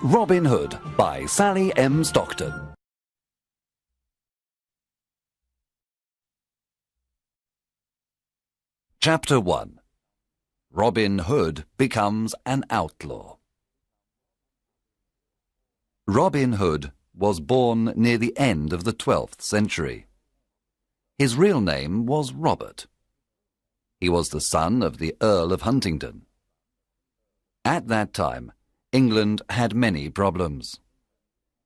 Robin Hood by Sally M. Stockton. Chapter 1. Robin Hood becomes an outlaw. Robin Hood was born near the end of the 12th century. His real name was Robert. He was the son of the Earl of Huntingdon. At that time, England had many problems.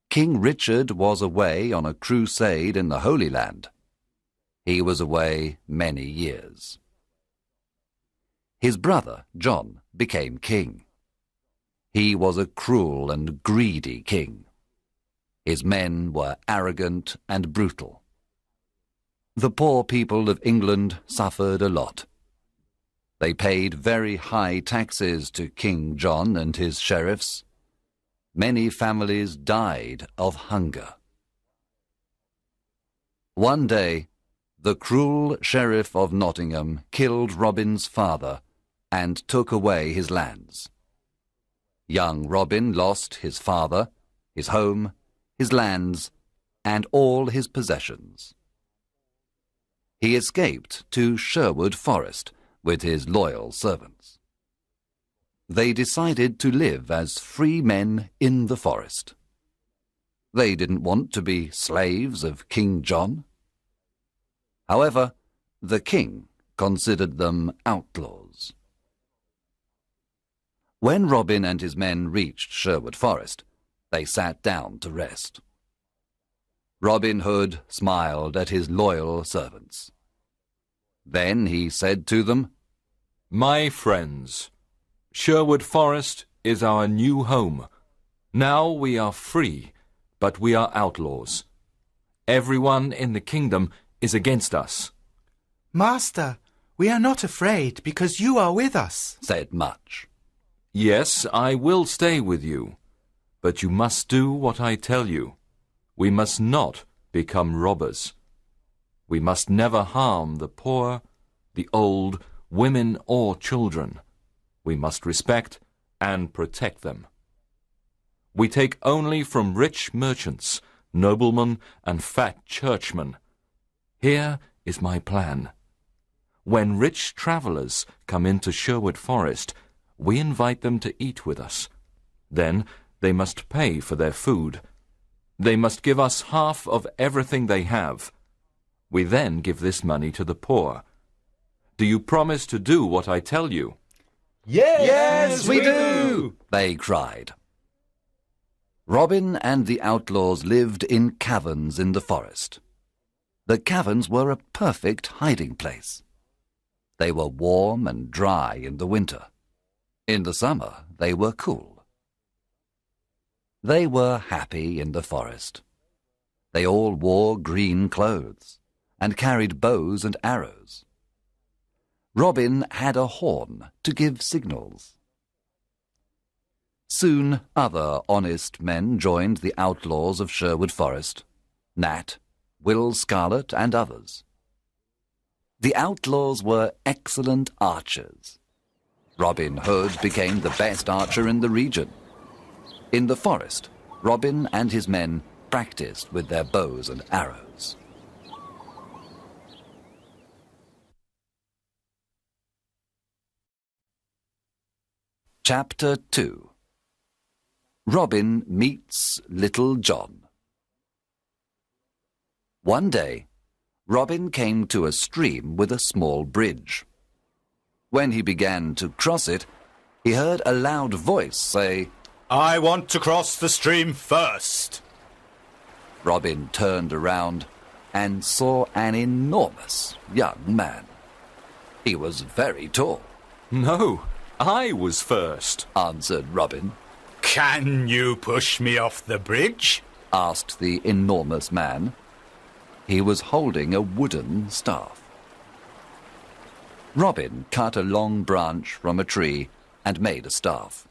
King Richard was away on a crusade in the Holy Land. He was away many years. His brother, John, became king. He was a cruel and greedy king. His men were arrogant and brutal. The poor people of England suffered a lot. They paid very high taxes to King John and his sheriffs. Many families died of hunger. One day, the cruel sheriff of Nottingham killed Robin's father and took away his lands. Young Robin lost his father, his home, his lands, and all his possessions. He escaped to Sherwood Forest with his loyal servants. They decided to live as free men in the forest. They didn't want to be slaves of King John. However, the king considered them outlaws. When Robin and his men reached Sherwood Forest, they sat down to rest. Robin Hood smiled at his loyal servants. Then he said to them, "My friends, Sherwood Forest is our new home. Now we are free, but we are outlaws. Everyone in the kingdom is against us." "Master, we are not afraid because you are with us," said Much. "Yes, I will stay with you, but you must do what I tell you. We must not become robbers. We must never harm the poor, the old, women or children. We must respect and protect them. We take only from rich merchants, noblemen and fat churchmen. Here is my plan. When rich travelers come into Sherwood Forest, we invite them to eat with us. Then they must pay for their food. They must give us half of everything they have. We then give this money to the poor. Do you promise to do what I tell you?" Yes, we do, they cried. Robin and the outlaws lived in caverns in the forest. The caverns were a perfect hiding place. They were warm and dry in the winter. In the summer, they were cool. They were happy in the forest. They all wore green clothes and carried bows and arrows. Robin had a horn to give signals. Soon other honest men joined the outlaws of Sherwood Forest, Nat, Will Scarlet, and others. The outlaws were excellent archers. Robin Hood became the best archer in the region. In the forest, Robin and his men practiced with their bows and arrows. Chapter 2. Robin meets Little John. One day, Robin came to a stream with a small bridge. When he began to cross it, he heard a loud voice say, "I want to cross the stream first." Robin turned around and saw an enormous young man. He was very tall. "No, I was first," answered Robin. "Can you push me off the bridge?" asked the enormous man. He was holding a wooden staff. Robin cut a long branch from a tree and made a staff.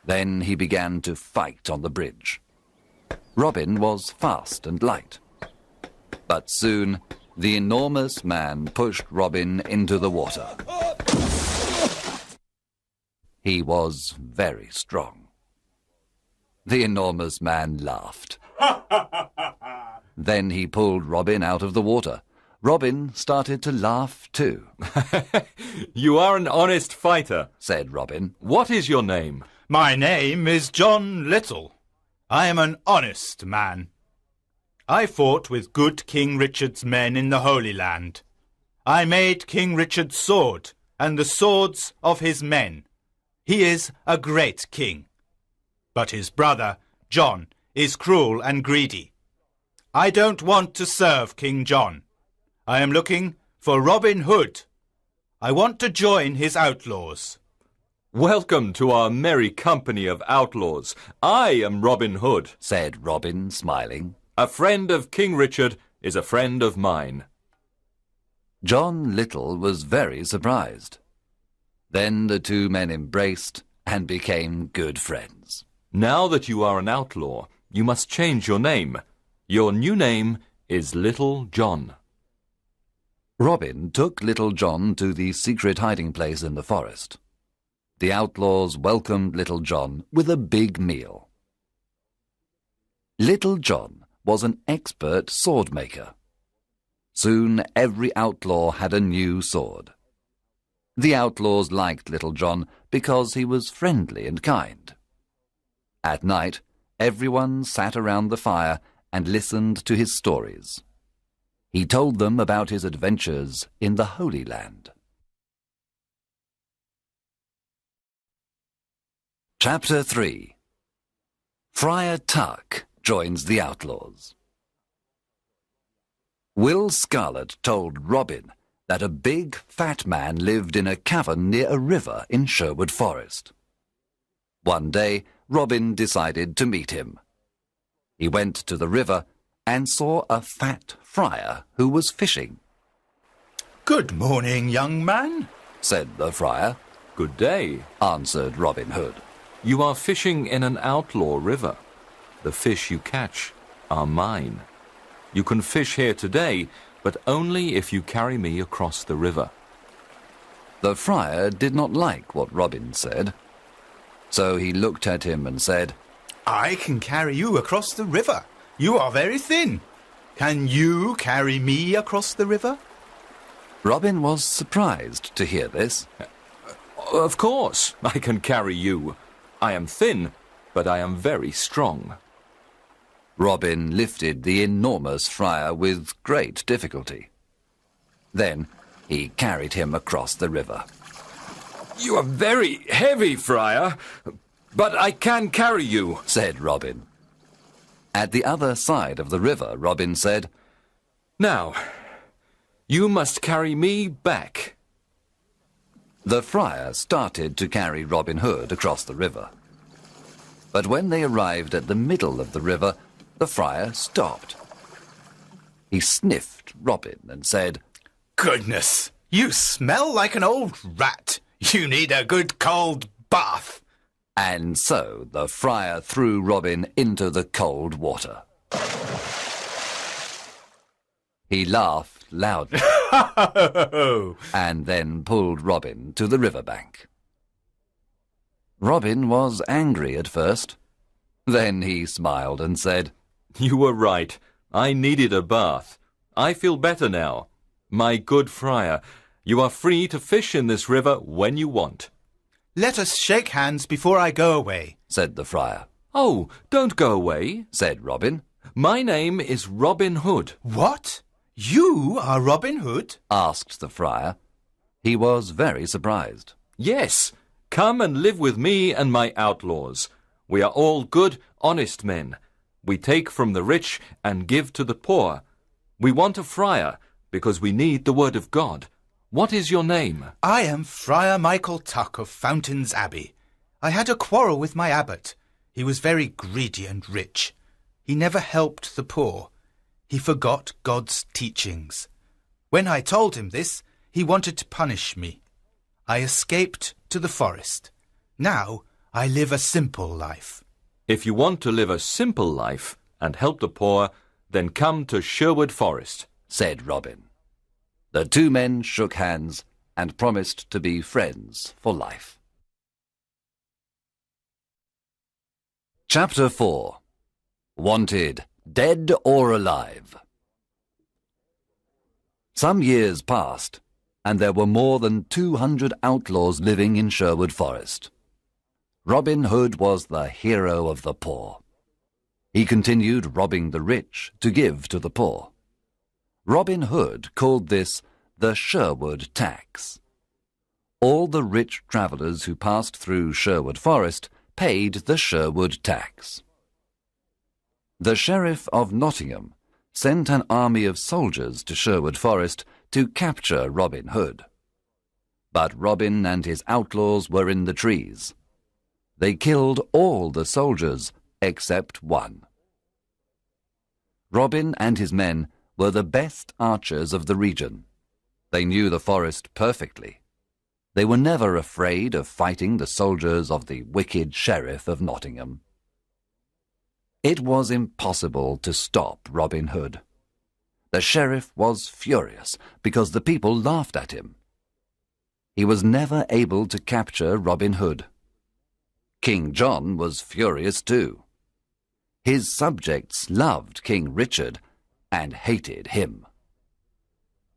Then he began to fight on the bridge. Robin was fast and light. But soon the enormous man pushed Robin into the water. He was very strong. The enormous man laughed. Then he pulled Robin out of the water. Robin started to laugh too. You are an honest fighter, said Robin. What is your name? My name is John Little. I am an honest man. I fought with good King Richard's men in the Holy Land. I made King Richard's sword and the swords of his men. He is a great king. But his brother, John, is cruel and greedy. I don't want to serve King John. I am looking for Robin Hood. I want to join his outlaws. Welcome to our merry company of outlaws. I am Robin Hood, said Robin, smiling. A friend of King Richard is a friend of mine. John Little was very surprised. Then the two men embraced and became good friends. Now that you are an outlaw, you must change your name. Your new name is Little John. Robin took Little John to the secret hiding place in the forest. The outlaws welcomed Little John with a big meal. Little John was an expert sword maker. Soon every outlaw had a new sword. The outlaws liked Little John because he was friendly and kind. At night, everyone sat around the fire and listened to his stories. He told them about his adventures in the Holy Land. Chapter 3. Friar Tuck joins the outlaws. Will Scarlet told Robin that a big, fat man lived in a cavern near a river in Sherwood Forest. One day, Robin decided to meet him. He went to the river and saw a fat friar who was fishing. Good morning, young man, said the friar. Good day, answered Robin Hood. You are fishing in an outlaw river. The fish you catch are mine. You can fish here today, but only if you carry me across the river. The friar did not like what Robin said, so he looked at him and said, I can carry you across the river. You are very thin. Can you carry me across the river? Robin was surprised to hear this. Of course, I can carry you. I am thin, but I am very strong. Robin lifted the enormous friar with great difficulty. Then he carried him across the river. You are very heavy, friar, but I can carry you, said Robin. At the other side of the river, Robin said, Now, you must carry me back. The friar started to carry Robin Hood across the river. But when they arrived at the middle of the river, the friar stopped. He sniffed Robin and said, Goodness, you smell like an old rat. You need a good cold bath. And so the friar threw Robin into the cold water. He laughed loudly and then pulled Robin to the riverbank. Robin was angry at first. Then he smiled and said, You were right. I needed a bath. I feel better now. My good friar, you are free to fish in this river when you want. Let us shake hands before I go away, said the friar. Oh, don't go away, said Robin. My name is Robin Hood. What? You are Robin Hood? asked the friar. He was very surprised. Yes, come and live with me and my outlaws. We are all good, honest men. We take from the rich and give to the poor. We want a friar because we need the word of God. What is your name? I am Friar Michael Tuck of Fountains Abbey. I had a quarrel with my abbot. He was very greedy and rich. He never helped the poor. He forgot God's teachings. When I told him this, he wanted to punish me. I escaped to the forest. Now I live a simple life. If you want to live a simple life and help the poor, then come to Sherwood Forest, said Robin. The two men shook hands and promised to be friends for life. Chapter 4. Wanted, Dead or Alive. Some years passed, and there were more than 200 outlaws living in Sherwood Forest. Robin Hood was the hero of the poor. He continued robbing the rich to give to the poor. Robin Hood called this the Sherwood tax. All the rich travellers who passed through Sherwood Forest paid the Sherwood tax. The Sheriff of Nottingham sent an army of soldiers to Sherwood Forest to capture Robin Hood. But Robin and his outlaws were in the trees. They killed all the soldiers except one. Robin and his men were the best archers of the region. They knew the forest perfectly. They were never afraid of fighting the soldiers of the wicked Sheriff of Nottingham. It was impossible to stop Robin Hood. The sheriff was furious because the people laughed at him. He was never able to capture Robin Hood. King John was furious too. His subjects loved King Richard and hated him.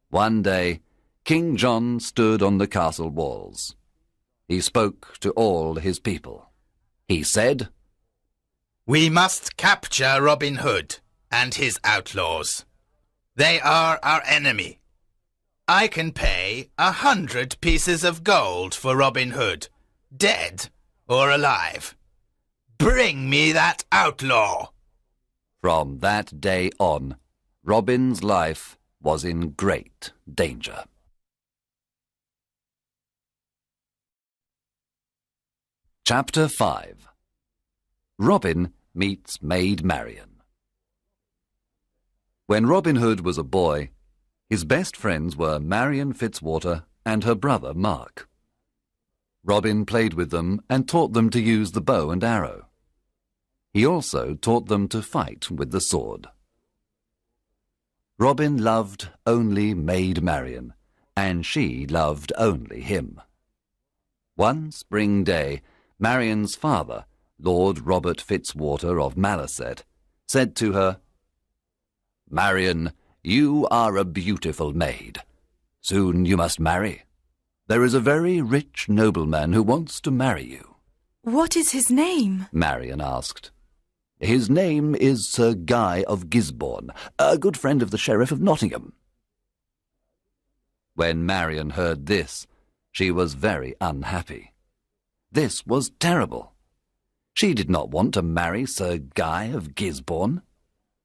One day, King John stood on the castle walls. He spoke to all his people. He said, "We must capture Robin Hood and his outlaws. They are our enemy. I can pay 100 pieces of gold for Robin Hood, dead or alive. Bring me that outlaw." From that day on, Robin's life was in great danger. Chapter 5. Robin meets Maid Marian. When Robin Hood was a boy, his best friends were Marian Fitzwater and her brother Mark. Robin played with them and taught them to use the bow and arrow. He also taught them to fight with the sword. Robin loved only Maid Marian, and she loved only him. One spring day, Marian's father, Lord Robert Fitzwater of Malaset, said to her, "Marian, you are a beautiful maid. Soon you must marry. There is a very rich nobleman who wants to marry you." "What is his name?" Marian asked. "His name is Sir Guy of Gisborne, a good friend of the Sheriff of Nottingham." When Marian heard this, she was very unhappy. This was terrible. She did not want to marry Sir Guy of Gisborne.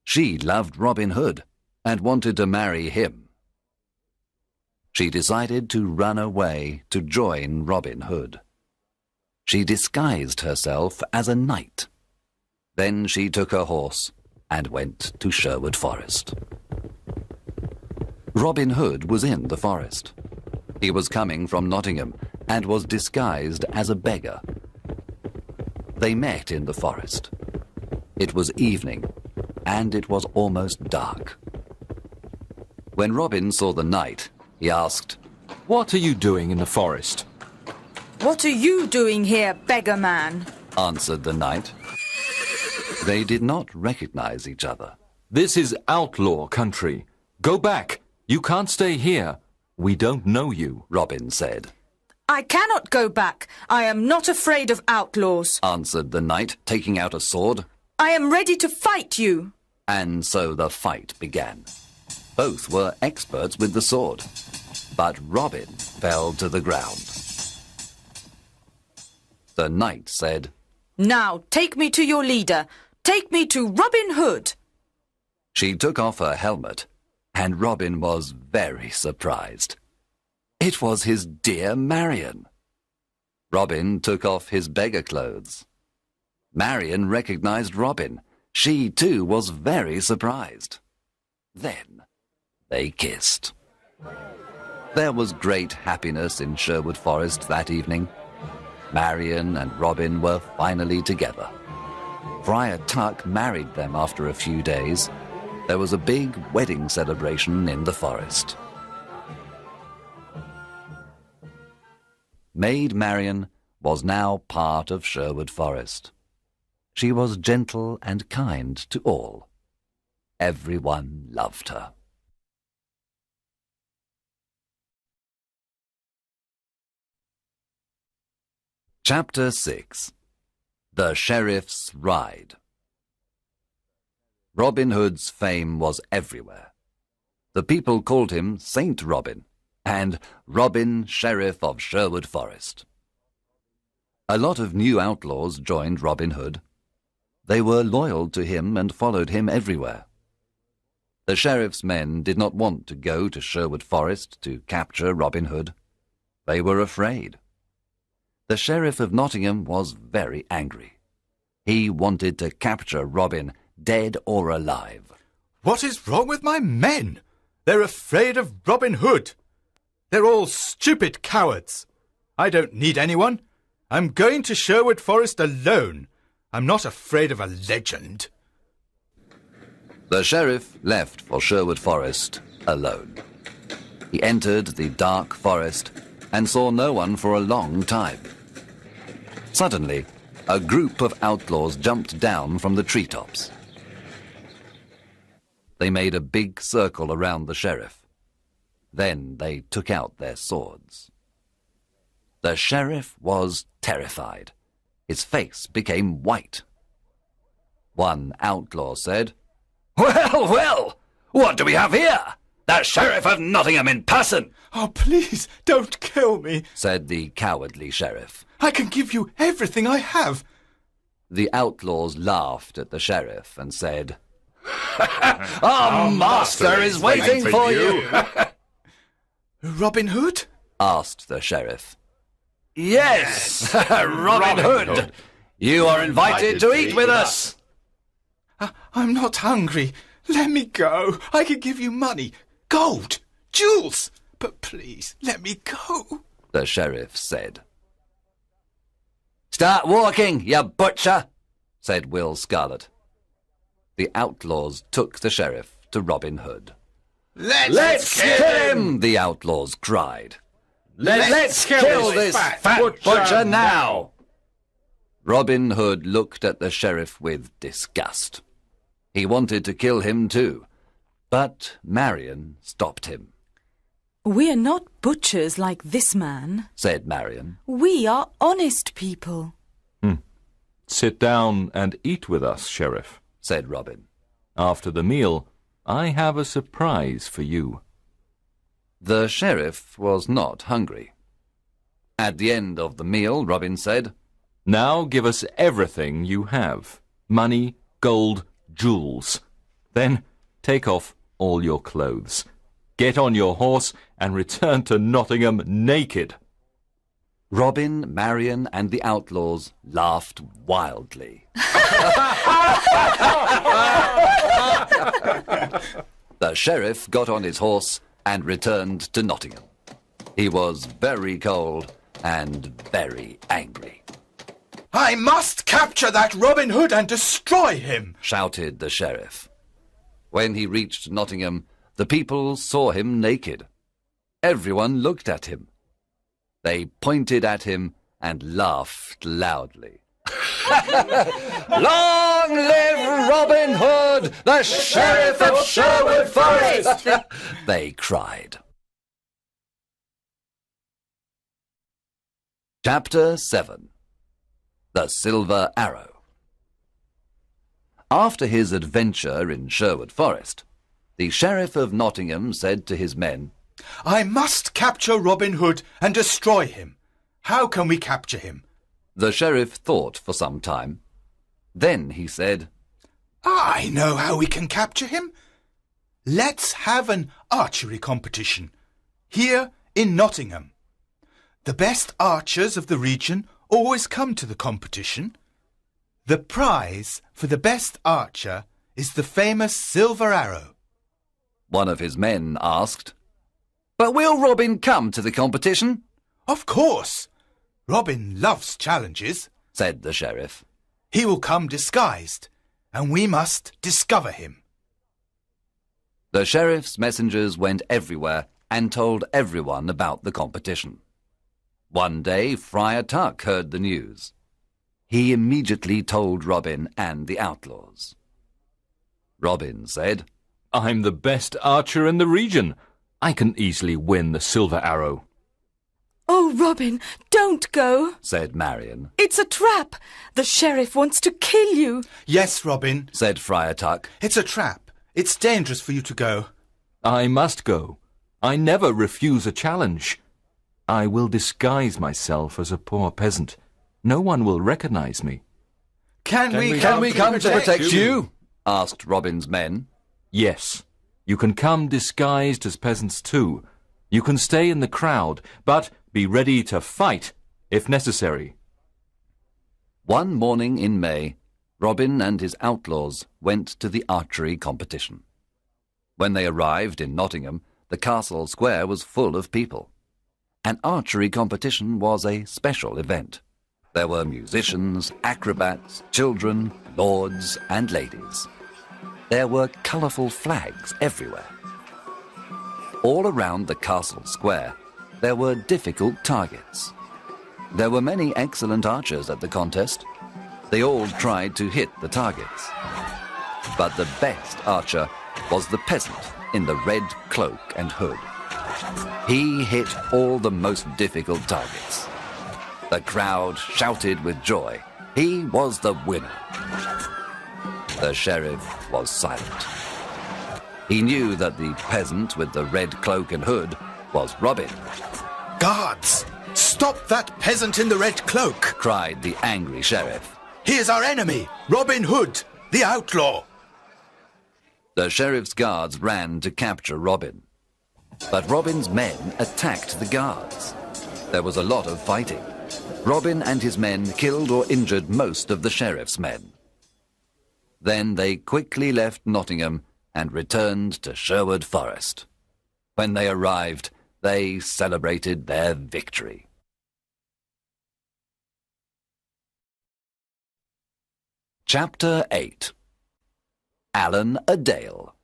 She loved Robin Hood and wanted to marry him. She decided to run away to join Robin Hood. She disguised herself as a knight. Then she took her horse and went to Sherwood Forest. Robin Hood was in the forest. He was coming from Nottingham and was disguised as a beggar. They met in the forest. It was evening, and it was almost dark. When Robin saw the knight, he asked, "What are you doing in the forest?" "What are you doing here, beggar man?" answered the knight. They did not recognize each other. "This is outlaw country. Go back. You can't stay here. We don't know you," Robin said. "I cannot go back. I am not afraid of outlaws," answered the knight, taking out a sword. "I am ready to fight you." And so the fight began. Both were experts with the sword, but Robin fell to the ground. The knight said, "Now take me to your leader. Take me to Robin Hood." She took off her helmet, and Robin was very surprised. It was his dear Marian. Robin took off his beggar clothes. Marian recognized Robin. She too was very surprised. Then they kissed. There was great happiness in Sherwood Forest that evening. Marian and Robin were finally together. Friar Tuck married them after a few days. There was a big wedding celebration in the forest. Maid Marian was now part of Sherwood Forest. She was gentle and kind to all. Everyone loved her. Chapter 6. The Sheriff's Ride. Robin Hood's fame was everywhere. The people called him Saint Robin and Robin, Sheriff of Sherwood Forest. A lot of new outlaws joined Robin Hood. They were loyal to him and followed him everywhere. The sheriff's men did not want to go to Sherwood Forest to capture Robin Hood. They were afraid. The Sheriff of Nottingham was very angry. He wanted to capture Robin, dead or alive. What is wrong with my men? They're afraid of Robin Hood. They're all stupid cowards. I don't need anyone. I'm going to Sherwood Forest alone. I'm not afraid of a legend. The sheriff left for Sherwood Forest alone. He entered the dark forest and saw no one for a long time. Suddenly, a group of outlaws jumped down from the treetops. They made a big circle around the sheriff. Then they took out their swords. The sheriff was terrified. His face became white. One outlaw said, "Well, well, what do we have here? The Sheriff of Nottingham in person," Oh, please, don't kill me. said the cowardly sheriff. I can give you everything I have. The outlaws laughed at the sheriff and said, "Our master is waiting for you," Robin Hood? asked the sheriff. "Yes, Robin Hood. You are invited to eat with us." I'm not hungry. Let me go. I can give you money, gold, jewels. But please, let me go, the sheriff said. "Start walking, you butcher," said Will Scarlet. The outlaws took the sheriff to Robin Hood. Let's kill him, the outlaws cried. Let's kill this fat butcher now. Robin Hood looked at the sheriff with disgust. He wanted to kill him too, but Marion stopped him. We are not butchers like this man. Said Marion. We are honest people. Sit down and eat with us, Sheriff. Said Robin. After the meal, I have a surprise for you. The sheriff was not hungry. At the end of the meal, Robin said, Now give us everything you have. Money, gold, jewels. Then take off all your clothes. Get on your horse and return to Nottingham naked. Robin, Marion, and the outlaws laughed wildly. The sheriff got on his horse and returned to Nottingham. He was very cold and very angry. I must capture that Robin Hood and destroy him, shouted the sheriff. When he reached Nottingham, the people saw him naked. Everyone looked at him. They pointed at him and laughed loudly. Long live Robin Hood, the Sheriff of Sherwood Forest! They cried. Chapter 7. The Silver Arrow. After his adventure in Sherwood Forest, the Sheriff of Nottingham said to his men, I must capture Robin Hood and destroy him. How can we capture him? The sheriff thought for some time. Then he said, I know how we can capture him. Let's have an archery competition here in Nottingham. The best archers of the region always come to the competition. The prize for the best archer is the famous silver arrow. One of his men asked, But will Robin come to the competition? Of course. Robin loves challenges, said the sheriff. He will come disguised, and we must discover him. The sheriff's messengers went everywhere and told everyone about the competition. One day Friar Tuck heard the news. He immediately told Robin and the outlaws. Robin said, I'm the best archer in the region. I can easily win the silver arrow. Oh, Robin, don't go. said Marion, It's a trap. The sheriff wants to kill you. Yes, Robin, said Friar Tuck. it's a trap. It's dangerous for you to go. I must go. I never refuse a challenge. I will disguise myself as a poor peasant. No one will recognize me. Can we come to protect you? asked Robin's men. Yes, you can come disguised as peasants too. You can stay in the crowd, but be ready to fight if necessary. One morning in May, Robin and his outlaws went to the archery competition. When they arrived in Nottingham, the castle square was full of people. An archery competition was a special event. There were musicians, acrobats, children, lords and ladies. There were colourful flags everywhere. All around the castle square, there were difficult targets. There were many excellent archers at the contest. They all tried to hit the targets. But the best archer was the peasant in the red cloak and hood. He hit all the most difficult targets. The crowd shouted with joy. He was the winner. The sheriff was silent. He knew that the peasant with the red cloak and hood was Robin. Guards, stop that peasant in the red cloak, cried the angry sheriff. He is our enemy, Robin Hood, the outlaw. The sheriff's guards ran to capture Robin. But Robin's men attacked the guards. There was a lot of fighting. Robin and his men killed or injured most of the sheriff's men. Then they quickly left Nottingham and returned to Sherwood Forest. When they arrived, they celebrated their victory. Chapter 8. Allen a Dale.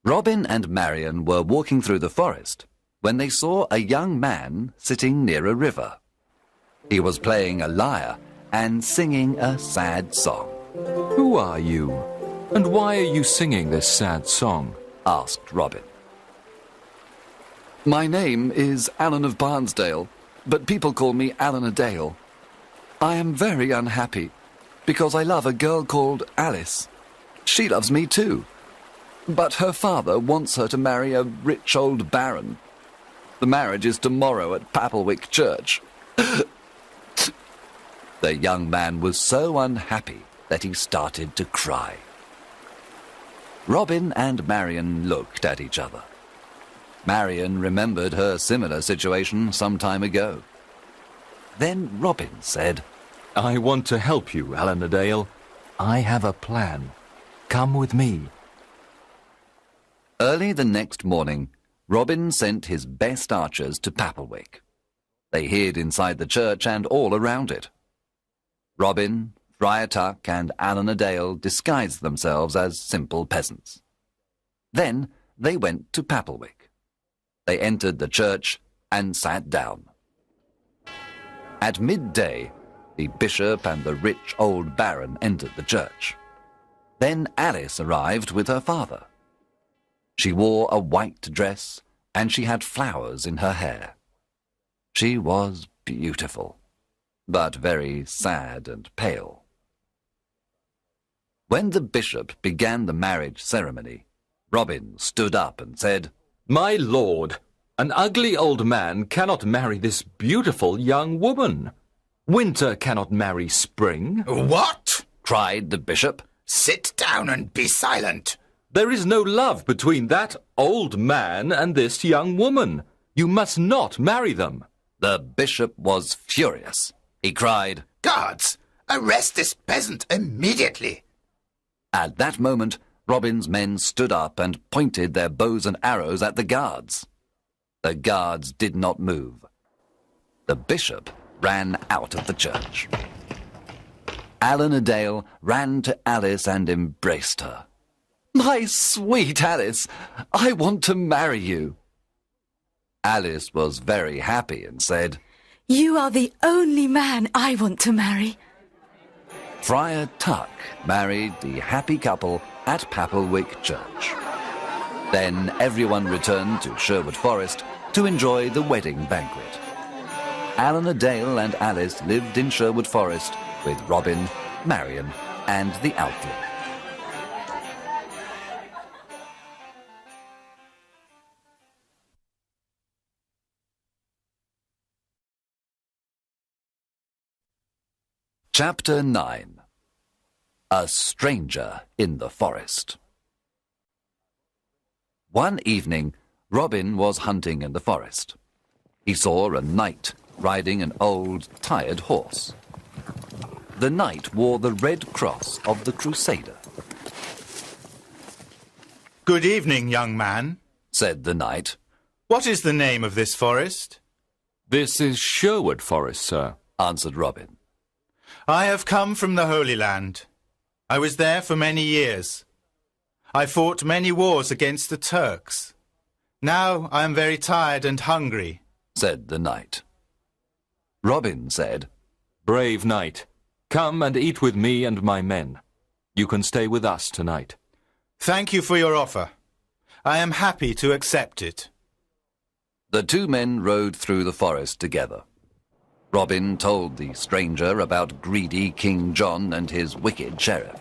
Robin and Marion were walking through the forest when they saw a young man sitting near a river. He was playing a lyre and singing a sad song. Who are you? And why are you singing this sad song? asked Robin. My name is Allen of Barnesdale, but people call me Allen a Dale. I am very unhappy because I love a girl called Alice. She loves me too, but her father wants her to marry a rich old baron. The marriage is tomorrow at Papelwick Church. The young man was so unhappy that he started to cry. Robin and Marion looked at each other. Marion remembered her similar situation some time ago. Then Robin said, I want to help you, Allen a Dale. I have a plan. Come with me. Early the next morning, Robin sent his best archers to Papelwick. They hid inside the church and all around it. Robin, Friar Tuck, and Allen a Dale disguised themselves as simple peasants. Then they went to Papelwick. They entered the church and sat down. At midday, the bishop and the rich old baron entered the church. Then Alice arrived with her father. She wore a white dress and she had flowers in her hair. She was beautiful, but very sad and pale. When the bishop began the marriage ceremony, Robin stood up and said, My lord, an ugly old man cannot marry this beautiful young woman. Winter cannot marry spring. What? cried the bishop. Sit down and be silent. There is no love between that old man and this young woman. You must not marry them. The bishop was furious. He cried, Guards, arrest this peasant immediately. At that moment, Robin's men stood up and pointed their bows and arrows at the guards. The guards did not move. The bishop ran out of the church. Allen a Dale ran to Alice and embraced her. My sweet Alice, I want to marry you. Alice was very happy and said, You are the only man I want to marry. Friar Tuck married the happy couple at Papplewick Church. Then everyone returned to Sherwood Forest to enjoy the wedding banquet. Alan a Dale and Alice lived in Sherwood Forest with Robin, Marion, and the Outlaw. Chapter 9. A Stranger in the Forest. One evening, Robin was hunting in the forest. He saw a knight riding an old, tired horse. The knight wore the red cross of the Crusader. Good evening, young man, said the knight. What is the name of this forest? This is Sherwood Forest, sir, answered Robin. I have come from the Holy Land. I was there for many years. I fought many wars against the Turks. Now I am very tired and hungry, said the knight. Robin said, Brave knight, come and eat with me and my men. You can stay with us tonight. Thank you for your offer. I am happy to accept it. The two men rode through the forest together. Robin told the stranger about greedy King John and his wicked sheriff.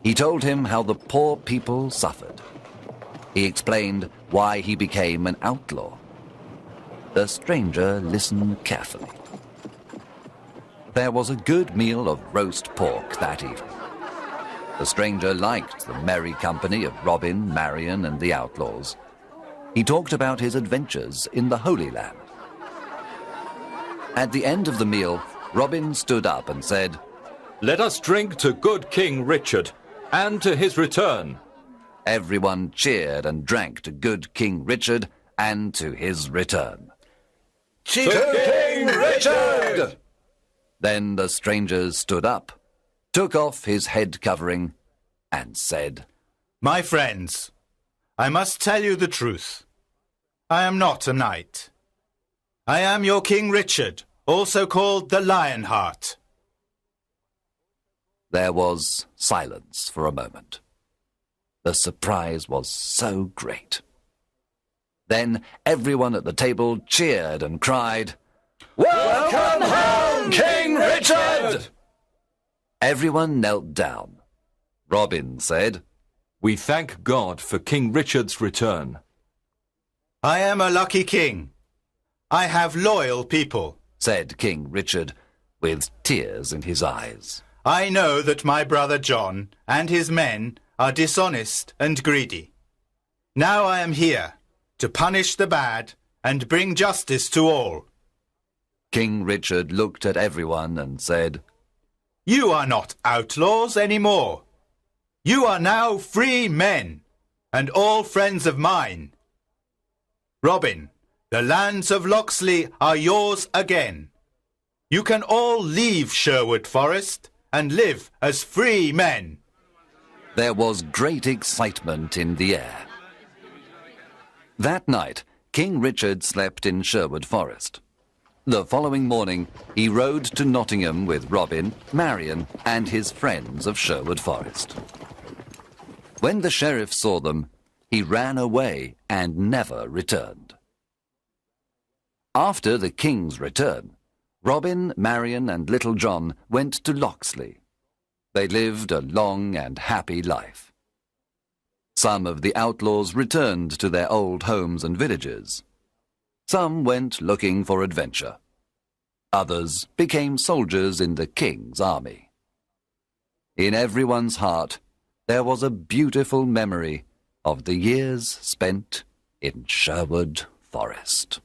He told him how the poor people suffered. He explained why he became an outlaw. The stranger listened carefully. There was a good meal of roast pork that evening. The stranger liked the merry company of Robin, Marion, and the outlaws. He talked about his adventures in the Holy Land. At the end of the meal, Robin stood up and said, Let us drink to good King Richard, and to his return. Everyone cheered and drank to good King Richard and to his return. Cheers to King Richard! Then the stranger stood up, took off his head covering, and said, My friends, I must tell you the truth. I am not a knight. I am your King Richard, also called the Lionheart. There was silence for a moment. The surprise was so great. Then everyone at the table cheered and cried, Welcome home, King Richard! Everyone knelt down. Robin said, We thank God for King Richard's return. I am a lucky king. I have loyal people, said King Richard, with tears in his eyes. I know that my brother John and his men are dishonest and greedy. Now I am here to punish the bad and bring justice to all. King Richard looked at everyone and said, You are not outlaws anymore. You are now free men, and all friends of mine. Robin, the lands of Locksley are yours again. You can all leave Sherwood Forest and live as free men. There was great excitement in the air. That night, King Richard slept in Sherwood Forest. The following morning, he rode to Nottingham with Robin, Marion, and his friends of Sherwood Forest. When the sheriff saw them, he ran away and never returned. After the king's return, Robin, Marion, and Little John went to Locksley. They lived a long and happy life. Some of the outlaws returned to their old homes and villages. Some went looking for adventure. Others became soldiers in the king's army. In everyone's heart, there was a beautiful memory of the years spent in Sherwood Forest.